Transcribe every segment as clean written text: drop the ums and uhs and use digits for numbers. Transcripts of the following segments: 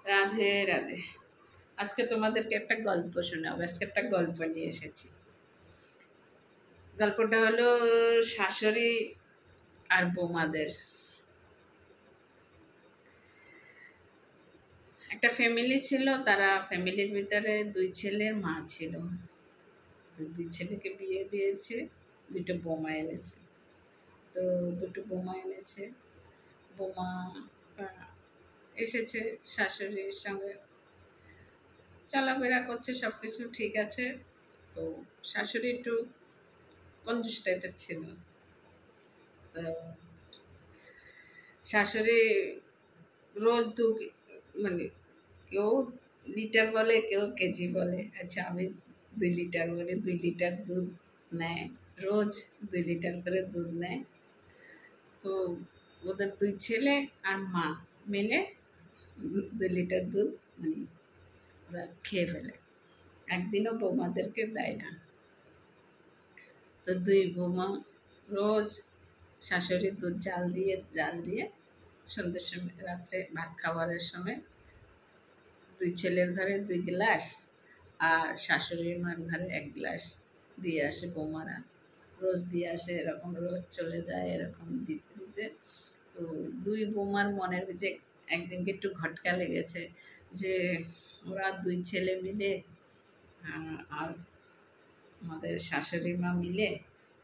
রাধে রাধে। আজকে তোমাদেরকে একটা গল্প শোনাবো। আজকে একটা গল্প নিয়ে এসেছি। গল্পটা হলো শাশুড়ি আর বৌমাদের। একটা ফ্যামিলি ছিল, তারা ফ্যামিলির ভিতরে দুই ছেলের মা ছিল। তো দুই ছেলেকে বিয়ে দিয়েছে, দুটো বৌমা এনেছে। তো দুটো বৌমা এনেছে। বৌমা এসেছে শাশুড়ির সঙ্গে চলাফেরা করছে, সব কিছু ঠিক আছে। তো শাশুড়ি একটু কঞ্জুস টাইপের ছিল। তো শাশুড়ি রোজ মানে কেউ লিটার বলে, কেউ কেজি বলে। আচ্ছা, আমি 2 লিটার বলি। 2 লিটার দুধ নেয় রোজ, 2 লিটার করে দুধ নেয়। তো ওদের দুই ছেলে আর মা মিলে 2 লিটার দুধ মানে ওরা খেয়ে ফেলে। একদিনও বৌমাদেরকে দেয় না। তো দুই বৌমা রোজ শাশুড়ির দুধ জাল দিয়ে সন্ধ্যের সময়, রাত্রে ভাত খাবারের সময় দুই ছেলের ঘরে 2 গ্লাস আর শাশুড়ির মার ঘরে 1 গ্লাস দিয়ে আসে বৌমারা। রোজ দিয়ে আসে, এরকম রোজ চলে যায়, এরকম দিতে দিতে। তো দুই বৌমার মনের ভিতরে একদিনকে একটু ঘটকা লেগেছে যে ওরা দুই ছেলে মিলে আর আমাদের শাশুড়ি মা মিলে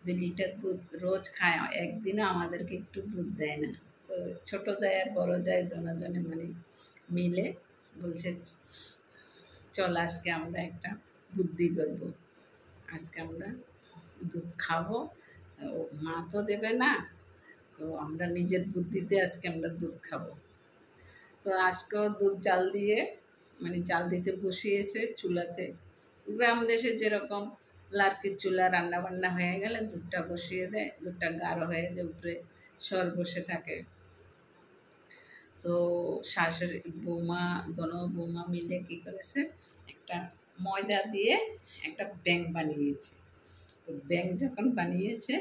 2 লিটার দুধ রোজ খায়, একদিনও আমাদেরকে একটু দুধ দেয় না। তো ছোট যায় আর বড় যায় দুজনে মানে মিলে বলছে, চল আজকে আমরা একটা বুদ্ধি করব। আজকে আমরা দুধ খাবো, মা তো দেবে না, তো আমরা নিজের বুদ্ধিতে আজকে আমরা দুধ খাবো। তো আজকেও দুধ জাল দিতে বসিয়েছে চুলাতে। গ্রাম দেশে যেরকম লার্কির চুলা, রান্না বান্না হয়ে গেলে দুধটা বসিয়ে দেয়, দুধটা গাঢ় হয়ে যে উপরে সর বসে থাকে। তো শাশুড়ি দোনো বৌমা মিলে কি করেছে, একটা ময়দা দিয়ে একটা ব্যাঙ বানিয়েছে। তো ব্যাঙ যখন বানিয়েছে,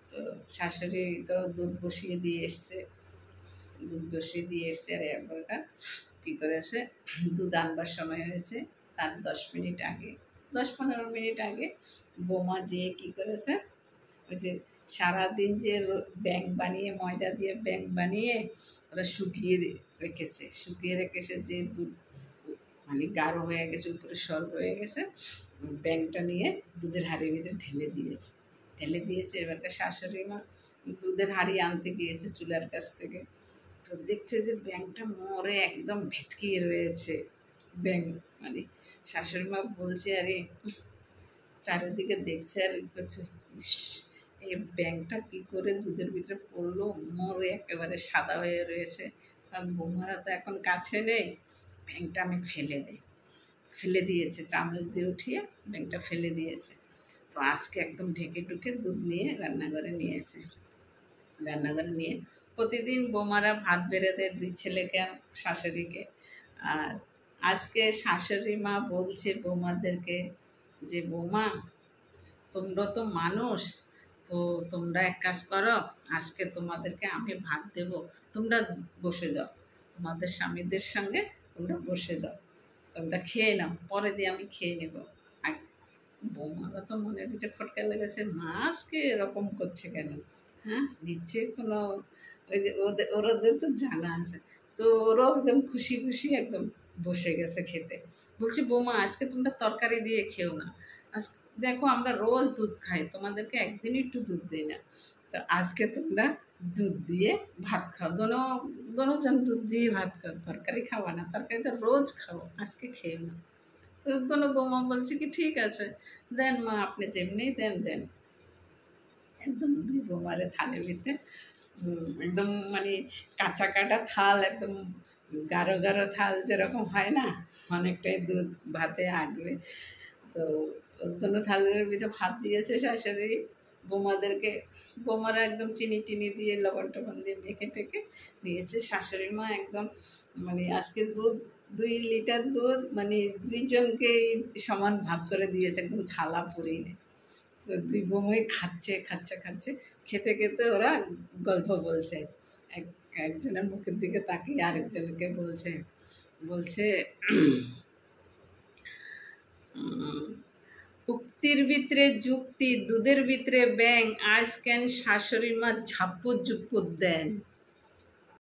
তো শাশুড়ি তো দুধ বসিয়ে দিয়ে এসছে আর একবারটা কী করেছে, দুধ আনবার সময় হয়েছে তার 10 মিনিট আগে, 10-15 মিনিট আগে বৌমা যেয়ে কী করেছে, ওই যে সারাদিন যে ময়দা দিয়ে ব্যাঙ বানিয়ে ওরা শুকিয়ে রেখেছে যে দুধ মানে গাঢ় হয়ে গেছে, উপরে সর হয়ে গেছে, ব্যাঙটা নিয়ে দুধের হাঁড়ির ভিতরে ঢেলে দিয়েছে। এবারটা শাশুড়ি মা দুধের হাঁড়ি আনতে গিয়েছে চুলার কাছ থেকে। তো দেখছে যে ব্যাঙটা মরে একদম ভেটকিয়ে রয়েছে। ব্যাঙ মানে শাশুড়ি মা বলছে, আরে চারিদিকে দেখছে আর করছে, ইস, এই ব্যাঙটা কি করে দুধের ভিতরে পড়লো, মরে একেবারে সাদা হয়ে রয়েছে। কারণ বৌমারা তো এখন কাছে নেই, ব্যাঙটা আমি ফেলে দিয়েছে, চামচ দিয়ে উঠিয়ে ব্যাঙটা ফেলে দিয়েছে। তো আজকে একদম ঢেকে ঢুকে দুধ নিয়ে রান্নাঘরে নিয়ে প্রতিদিন বৌমারা ভাত বেড়ে দেয় দুই ছেলেকে আর শাশুড়িকে। আর আজকে শাশুড়ি মা বলছে বৌমাদেরকে যে, বৌমা তোমরা তো মানুষ, তো তোমরা এক কাজ করো, আজকে তোমাদেরকে আমি ভাত দেব, তোমরা বসে যাও, তোমাদের স্বামীদের সঙ্গে তোমরা বসে যাও, তোমরা খেয়ে নাও, পরে দিয়ে আমি খেয়ে নেব। আর বৌমারা তো মনের ভিতরে খটকা লেগেছে, মা আজকে এরকম করছে কেন? হ্যাঁ, নিশ্চয়ই কোনো ওই যে ওদের তো জানা আছে। তো ওরাও একদম খুশি খুশি একদম বসে গেছে খেতে। বলছি, বৌমা আজকে তোমরা তরকারি দিয়ে খেও না, আজ দেখো আমরা রোজ দুধ খাই, তোমাদেরকে একদিনই একটু দুধ দিই না, তো আজকে তোমরা দুধ দিয়ে ভাত খাও, দোনোজন দুধ দিয়ে ভাত খাও, তরকারি খাওয়া না, তরকারি তো রোজ খাও, আজকে খেয়ে না। তো দোনো বৌমা বলছে কি, ঠিক আছে, দেন মা, আপনি যেমনি দেন। একদম দুই বৌমারে থালের ভিতরে একদম মানে কাঁচা কাটা থাল, একদম গাঢ় গাঢ় থাল যেরকম হয় না, অনেকটাই দুধ ভাতে আটবে। তো দুটো থালের ভিতরে ভাত দিয়েছে শাশুড়ি বৌমাদেরকে। বৌমারা একদম চিনি টিনি দিয়ে লবণ টবণ দিয়ে মেখে টেকে দিয়েছে। শাশুড়ি মা একদম মানে আজকে 2 লিটার দুধ মানে দুইজনকেই সমান ভাগ করে দিয়েছে, একদম থালা পুরিয়ে। তো দুই বৌমাই খাচ্ছে, খেতে খেতে ওরা গল্প বলছে। একজনের মুখের দিকে তাকিয়ে আরেকজনকে বলছে, বলছে উক্তির ভিতরে যুক্তি, দুধের ভিতরে ব্যাং, আজ কেন শাশুড়ি মা ঝাপ্পর ঝুপ্পর দেন।